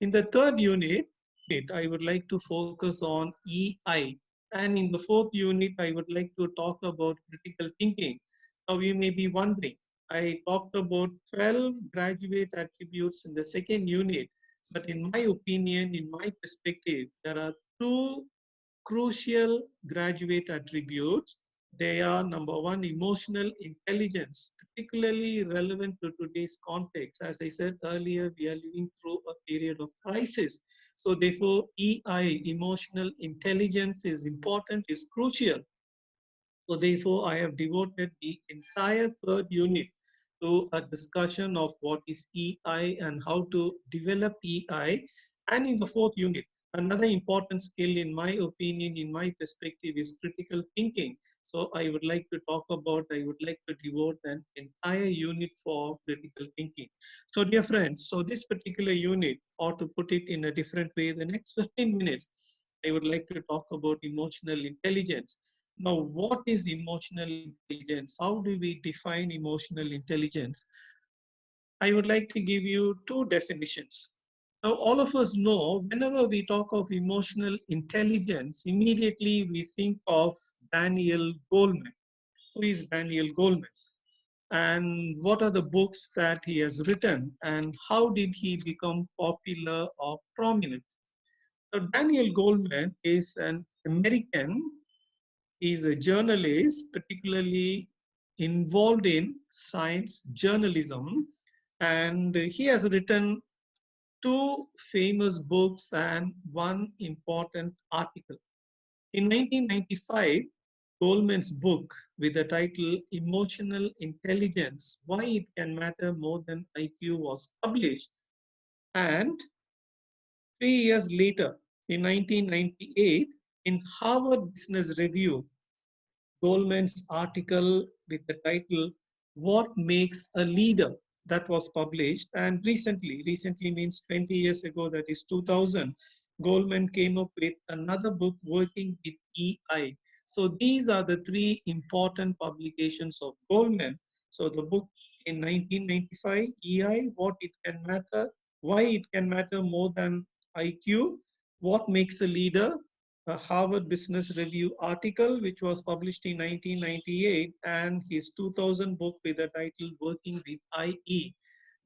In the third unit, I would like to focus on EI. And in the fourth unit, I would like to talk about critical thinking. Now, you may be wondering, I talked about 12 graduate attributes in the second unit, but in my opinion, in my perspective, there are two crucial graduate attributes. They are number one, emotional intelligence, particularly relevant to today's context. As I said earlier, we are living through a period of crisis. So therefore, EI, emotional intelligence is important, is crucial. So therefore, I have devoted the entire third unit to a discussion of what is EI and how to develop EI. And in the fourth unit, another important skill, in my opinion, in my perspective, is critical thinking. So I would like to talk about, I would like to devote an entire unit for critical thinking. So dear friends, so this particular unit, or to put it in a different way, the next 15 minutes, I would like to talk about emotional intelligence. Now, what is emotional intelligence? How do we define emotional intelligence? I would like to give you two definitions. Now, all of us know whenever we talk of emotional intelligence, immediately we think of Daniel Goleman. Who is Daniel Goleman? And what are the books that he has written? And how did he become popular or prominent? Now, Daniel Goleman is an American. He's a journalist, particularly involved in science journalism, and he has written two famous books and one important article. In 1995, Goldman's book with the title Emotional Intelligence, Why It Can Matter More Than IQ was published. And 3 years later, in 1998, in Harvard Business Review, Goleman's article with the title What Makes a Leader, that was published. And recently means 20 years ago, that is 2000, Goleman came up with another book, Working with EI. So these are the three important publications of Goleman. So the book in 1995, EI, What It Can Matter, Why It Can Matter More Than IQ, What Makes a Leader, a Harvard Business Review article, which was published in 1998, and his 2000 book with the title Working with IE.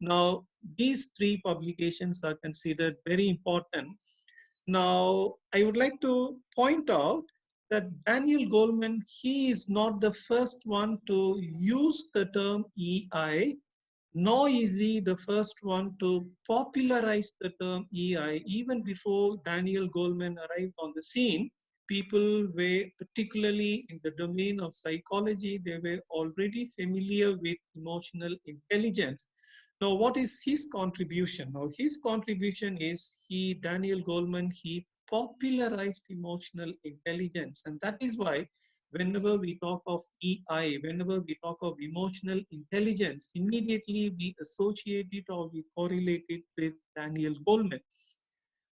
Now, these three publications are considered very important. Now, I would like to point out that Daniel Goleman, he is not the first one to use the term EI, nor is he the first one to popularize the term EI. Even before Daniel Goleman arrived on the scene, people were, particularly in the domain of psychology, they were already familiar with emotional intelligence. Now, what is his contribution? Now, his contribution is Daniel Goleman, he popularized emotional intelligence. And that is why whenever we talk of EI, whenever we talk of emotional intelligence, immediately we associate it or we correlate it with Daniel Goleman.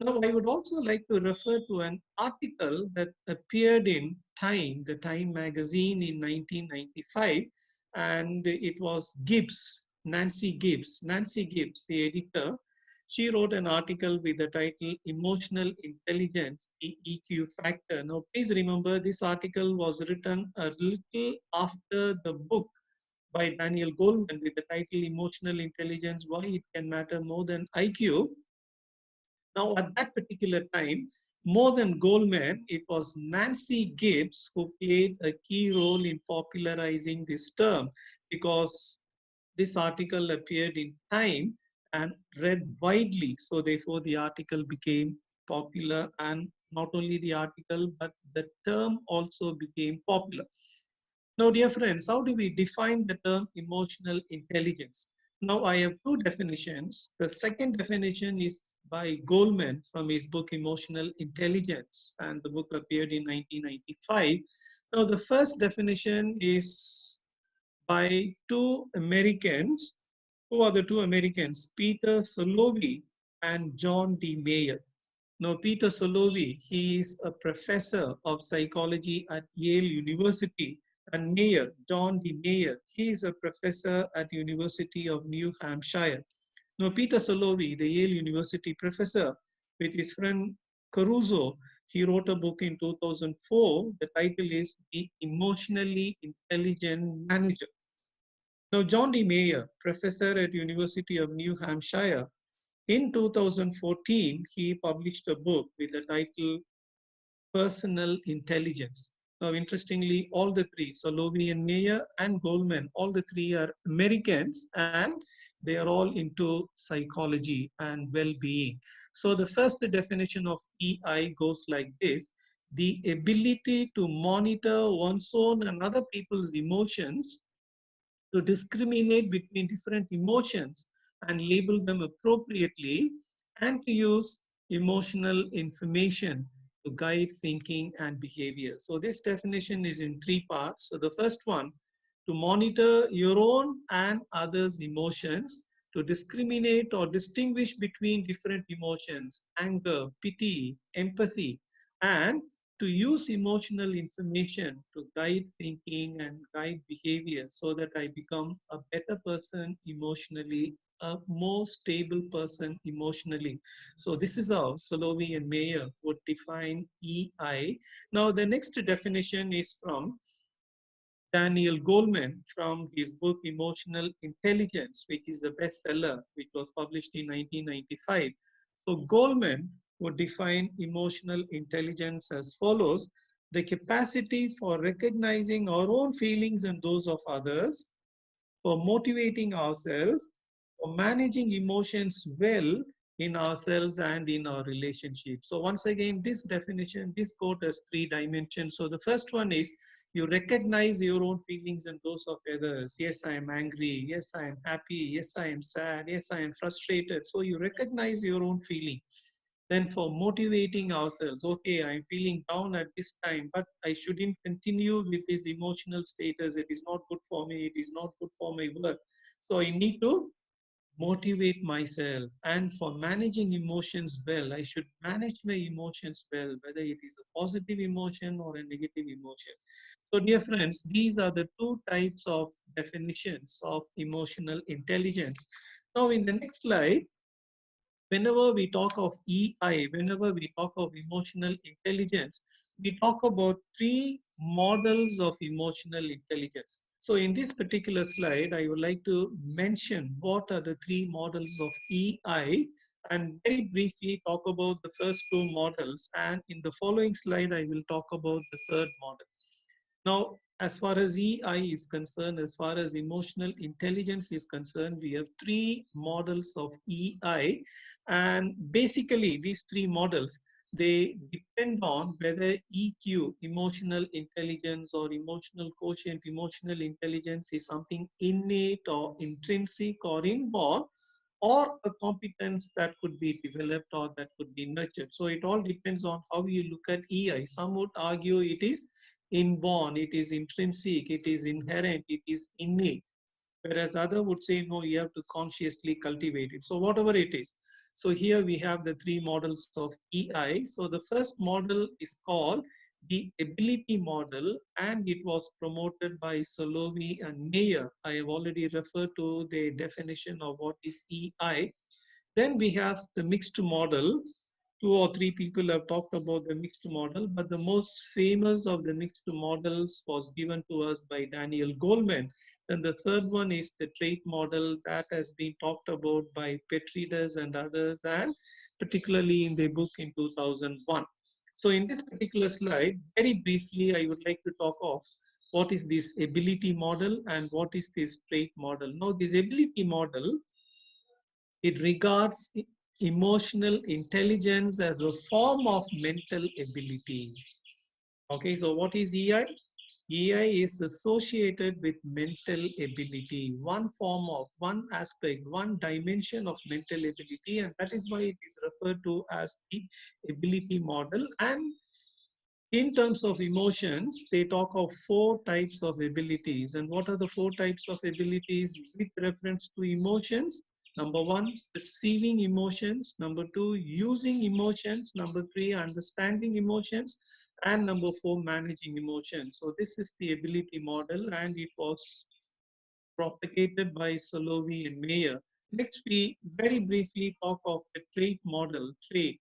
Now, I would also like to refer to an article that appeared in Time, the Time magazine in 1995, and it was Nancy Gibbs, the editor. She wrote an article with the title Emotional Intelligence, the EQ Factor. Now, please remember this article was written a little after the book by Daniel Goleman with the title Emotional Intelligence, Why It Can Matter More Than IQ. Now, at that particular time, more than Goleman, it was Nancy Gibbs who played a key role in popularizing this term, because this article appeared in Time and read widely. So therefore, the article became popular, and not only the article, but the term also became popular. Now, dear friends, how do we define the term emotional intelligence? Now, I have two definitions. The second definition is by Goleman from his book Emotional Intelligence, and the book appeared in 1995. Now, the first definition is by two Americans. Who are the two Americans? Peter Salovey and John D. Mayer. Now, Peter Salovey, he is a professor of psychology at Yale University, and Mayer, John D. Mayer, he is a professor at University of New Hampshire. Now, Peter Salovey, the Yale University professor, with his friend Caruso, he wrote a book in 2004. The title is The Emotionally Intelligent Manager. Now, John D. Mayer, professor at University of New Hampshire, in 2014, he published a book with the title Personal Intelligence. Now, interestingly, all the three, Salovey and Mayer and Goleman, all the three are Americans and they are all into psychology and well-being. So the first definition of EI goes like this: the ability to monitor one's own and other people's emotions, to discriminate between different emotions and label them appropriately, and to use emotional information to guide thinking and behavior. So this definition is in three parts. So the first one, to monitor your own and others' emotions, to discriminate or distinguish between different emotions, anger, pity, empathy, and to use emotional information to guide thinking and guide behavior so that I become a better person emotionally, a more stable person emotionally. So this is how Salovey and Mayer would define EI. Now the next definition is from Daniel Goleman from his book Emotional Intelligence, which is a bestseller, which was published in 1995. So Goleman would define emotional intelligence as follows: the capacity for recognizing our own feelings and those of others, for motivating ourselves, for managing emotions well in ourselves and in our relationships. So once again, this definition, this quote has three dimensions. So the first one is you recognize your own feelings and those of others. Yes, I am angry. Yes, I am happy. Yes, I am sad. Yes, I am frustrated. So you recognize your own feeling. Then for motivating ourselves, okay, I'm feeling down at this time, but I shouldn't continue with this emotional status. It is not good for me. It is not good for my work. So I need to motivate myself. And for managing emotions well, I should manage my emotions well, whether it is a positive emotion or a negative emotion. So dear friends, these are the two types of definitions of emotional intelligence. Now in the next slide, whenever we talk of EI, whenever we talk of emotional intelligence, we talk about three models of emotional intelligence. So in this particular slide, I would like to mention what are the three models of EI and very briefly talk about the first two models. And in the following slide, I will talk about the third model. Now, as far as EI is concerned, as far as emotional intelligence is concerned, we have three models of EI. And basically, these three models, they depend on whether EQ, emotional intelligence, or emotional quotient, emotional intelligence is something innate or intrinsic or inborn, or a competence that could be developed or that could be nurtured. So it all depends on how you look at EI. Some would argue it is inborn, it is intrinsic, it is inherent, it is innate. Whereas other would say, no, you have to consciously cultivate it. So whatever it is. So here we have the three models of EI. So the first model is called the ability model, and it was promoted by Salovey and Mayer. I have already referred to the definition of what is EI. Then we have the mixed model. Two or three people have talked about the mixed model, but the most famous of the mixed models was given to us by Daniel Goleman. And the third one is the trait model that has been talked about by Petridis and others, and particularly in their book in 2001. So in this particular slide, very briefly, I would like to talk of what is this ability model and what is this trait model. Now, this ability model, it regards emotional intelligence as a form of mental ability. Okay, so what is EI? EI is associated with mental ability, one form of, one aspect, one dimension of mental ability, and that is why it is referred to as the ability model. And in terms of emotions, they talk of four types of abilities. And what are the four types of abilities with reference to emotions? Number one, perceiving emotions. Number two, using emotions. Number three, understanding emotions. And number four, managing emotions. So this is the ability model, and it was propagated by Salovey and Mayer. Next, we very briefly talk of the trait model, trait,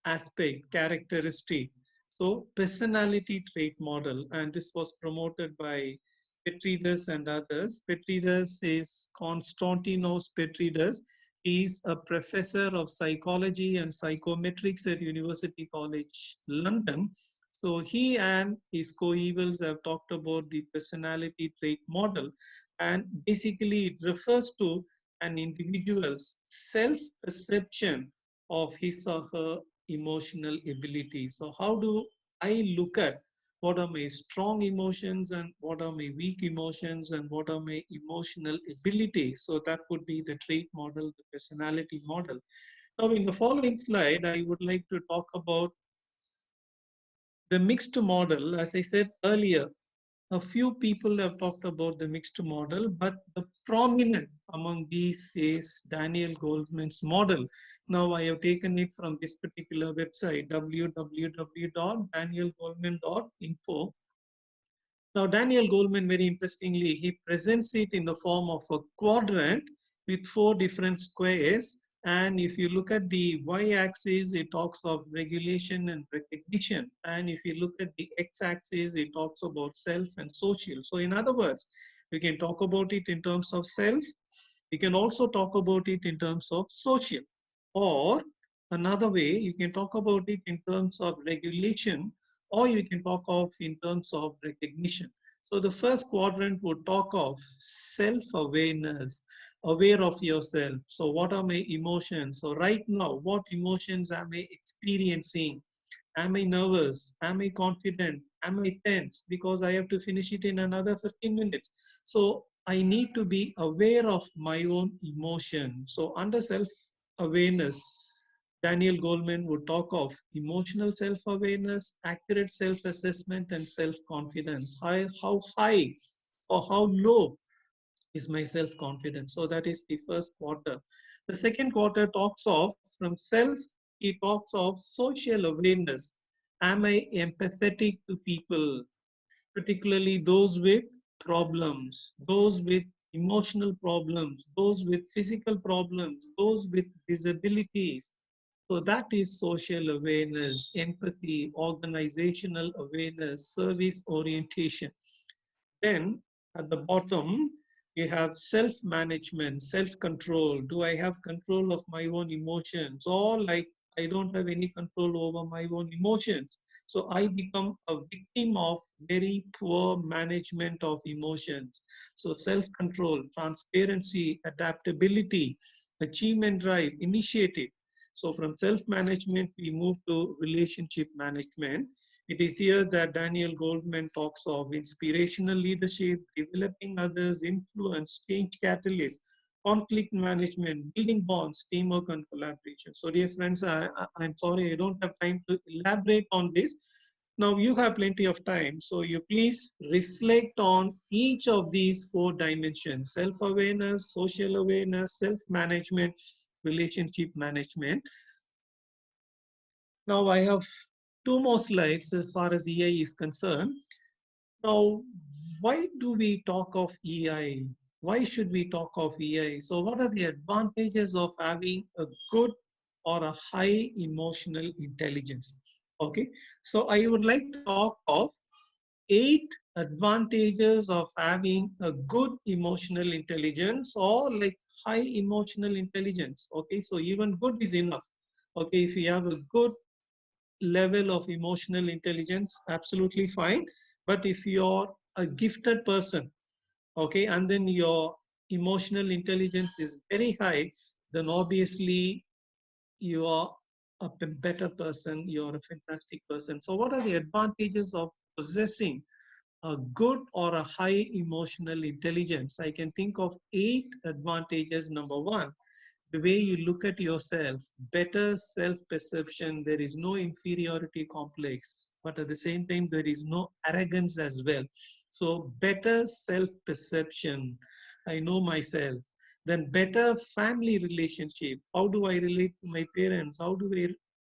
aspect, characteristic. So personality trait model, and this was promoted by Petridis and others. Petridis is Konstantinos Petridis. He is a professor of psychology and psychometrics at University College London. So he and his co-evals have talked about the personality trait model, and basically it refers to an individual's self-perception of his or her emotional ability. So how do I look at what are my strong emotions and what are my weak emotions and what are my emotional abilities? So that would be the trait model, the personality model. Now in the following slide, I would like to talk about the mixed model. As I said earlier, a few people have talked about the mixed model, but the prominent among these is Daniel Goleman's model. Now I have taken it from this particular website, www.danielgoleman.info. Now, Daniel Goleman, very interestingly, he presents it in the form of a quadrant with four different squares. And if you look at the y-axis, it talks of regulation and recognition. And if you look at the x-axis, it talks about self and social. So in other words, we can talk about it in terms of self. We can also talk about it in terms of social. Or another way, you can talk about it in terms of regulation, or you can talk of in terms of recognition. So the first quadrant would talk of self-awareness, aware of yourself. So what are my emotions? So right now, what emotions am I experiencing? Am I nervous? Am I confident? Am I tense? Because I have to finish it in another 15 minutes. So I need to be aware of my own emotion. So under self-awareness, Daniel Goleman would talk of emotional self-awareness, accurate self-assessment, and self-confidence. How high or how low is my self-confidence? So that is the first quarter. The second quarter talks of from self, he talks of social awareness. Am I empathetic to people, particularly those with problems, those with emotional problems, those with physical problems, those with disabilities? So that is social awareness, empathy, organizational awareness, service orientation. Then at the bottom, you have self-management, self-control. Do I have control of my own emotions? Or like I don't have any control over my own emotions. So I become a victim of very poor management of emotions. So self-control, transparency, adaptability, achievement drive, initiative. So from self-management, we move to relationship management. It is here that Daniel Goleman talks of inspirational leadership, developing others, influence, change catalyst, conflict management, building bonds, teamwork, and collaboration. So, dear friends, I'm sorry I don't have time to elaborate on this. Now, you have plenty of time, so you please reflect on each of these four dimensions: self awareness, social awareness, self management, relationship management. Now I have two more slides as far as EI is concerned. Now, why do we talk of EI? Why should we talk of EI? So what are the advantages of having a good or a high emotional intelligence? Okay, so I would like to talk of 8 advantages of having a good emotional intelligence or like high emotional intelligence. Okay, so even good is enough. Okay, if you have a good level of emotional intelligence, absolutely fine. But if you're a gifted person, okay, and then your emotional intelligence is very high, then obviously you are a better person, you're a fantastic person. So what are the advantages of possessing a good or a high emotional intelligence? I can think of 8 advantages. Number one, the way you look at yourself, better self-perception. There is no inferiority complex, but at the same time, there is no arrogance as well. So better self-perception. I know myself. Then better family relationship. How do I relate to my parents? How do I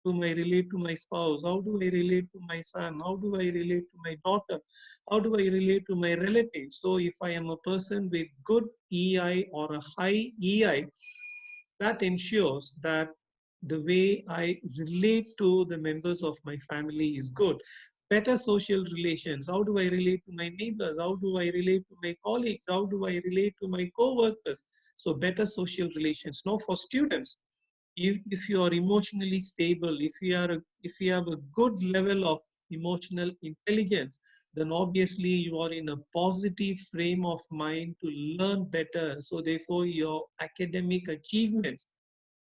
relate to my spouse? How do I relate to my son? How do I relate to my daughter? How do I relate to my relatives? So if I am a person with good EI or a high EI, That ensures that the way I relate to the members of my family is good. Better social relations. How do I relate to my neighbors? How do I relate to my colleagues? How do I relate to my co-workers? So better social relations. Now for students, if you are emotionally stable, if you have a good level of emotional intelligence, then obviously you are in a positive frame of mind to learn better. So therefore your academic achievements,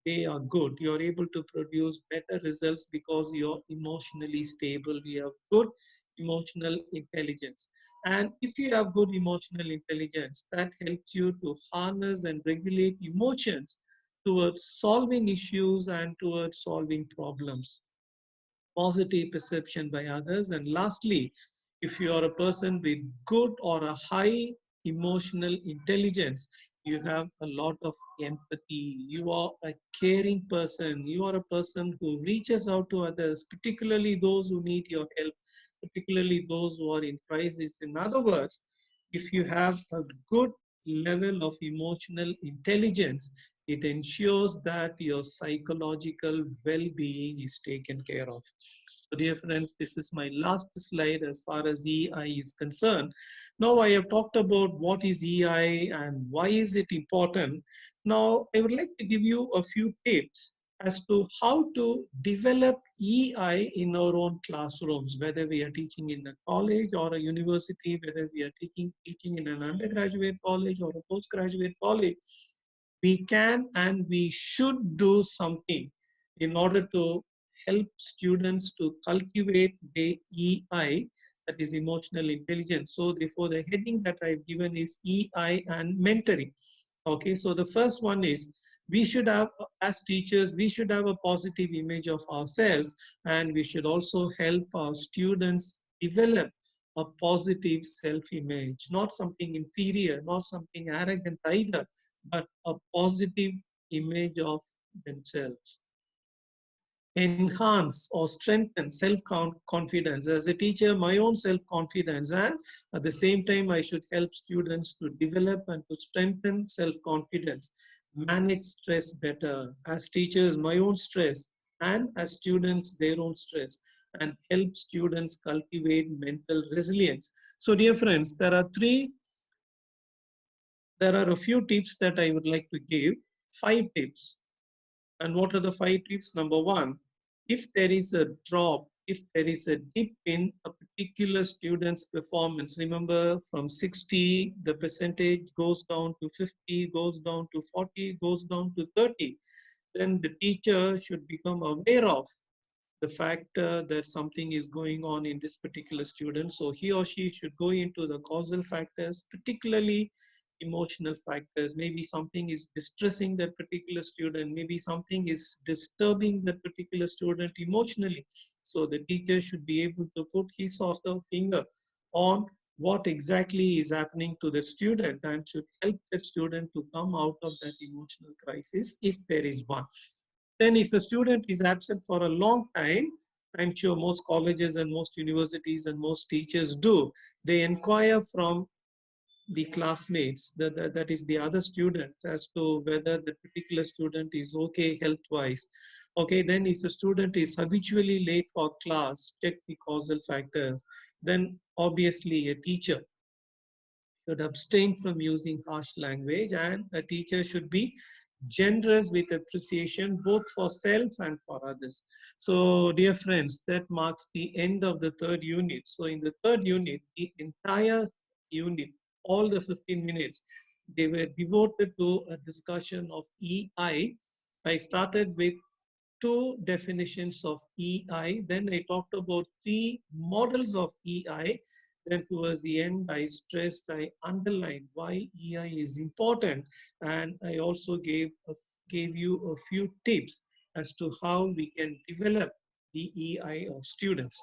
they are good. You're able to produce better results because you're emotionally stable. You have good emotional intelligence. And if you have good emotional intelligence, that helps you to harness and regulate emotions towards solving issues and towards solving problems. Positive perception by others. And lastly, if you are a person with good or a high emotional intelligence, you have a lot of empathy. You are a caring person. You are a person who reaches out to others, particularly those who need your help, particularly those who are in crisis. In other words, if you have a good level of emotional intelligence, it ensures that your psychological well-being is taken care of. So dear friends, this is my last slide as far as EI is concerned. Now I have talked about what is EI and why is it important. Now I would like to give you a few tips as to how to develop EI in our own classrooms, whether we are teaching in a college or a university, whether we are teaching in an undergraduate college or a postgraduate college. We can and we should do something in order to help students to cultivate the EI, that is emotional intelligence. So therefore the heading that I've given is EI and mentoring. Okay, so the first one is we should have, as teachers, we should have a positive image of ourselves, and we should also help our students develop a positive self-image, not something inferior, not something arrogant either, but a positive image of themselves. Enhance or strengthen self-confidence. As a teacher, my own self-confidence, and at the same time, I should help students to develop and to strengthen self-confidence, manage stress better. As teachers, my own stress, and as students, their own stress, and help students cultivate mental resilience. So dear friends, there are a few tips that I would like to give, 5 tips. And what are the 5 tips? Number one, if there is a drop, if there is a dip in a particular student's performance, remember from 60, the percentage goes down to 50, goes down to 40, goes down to 30, then the teacher should become aware of the fact that something is going on in this particular student. So he or she should go into the causal factors, particularly emotional factors. Maybe something is distressing that particular student. Maybe something is disturbing that particular student emotionally. So the teacher should be able to put his or her finger on what exactly is happening to the student and should help the student to come out of that emotional crisis if there is one. Then if a student is absent for a long time, I'm sure most colleges and most universities and most teachers do, they inquire from the classmates, that is the other students, as to whether the particular student is okay health-wise. Okay, then if a student is habitually late for class, check the causal factors. Then obviously a teacher should abstain from using harsh language, and a teacher should be generous with appreciation both for self and for others. So dear friends, that marks the end of the third unit. So in the third unit, the entire unit, all the 15 minutes, they were devoted to a discussion of EI. I started with 2 definitions of EI. Then I talked about 3 models of EI. Then towards the end, I stressed, I underlined why EI is important. And I also gave you a few tips as to how we can develop the EI of students.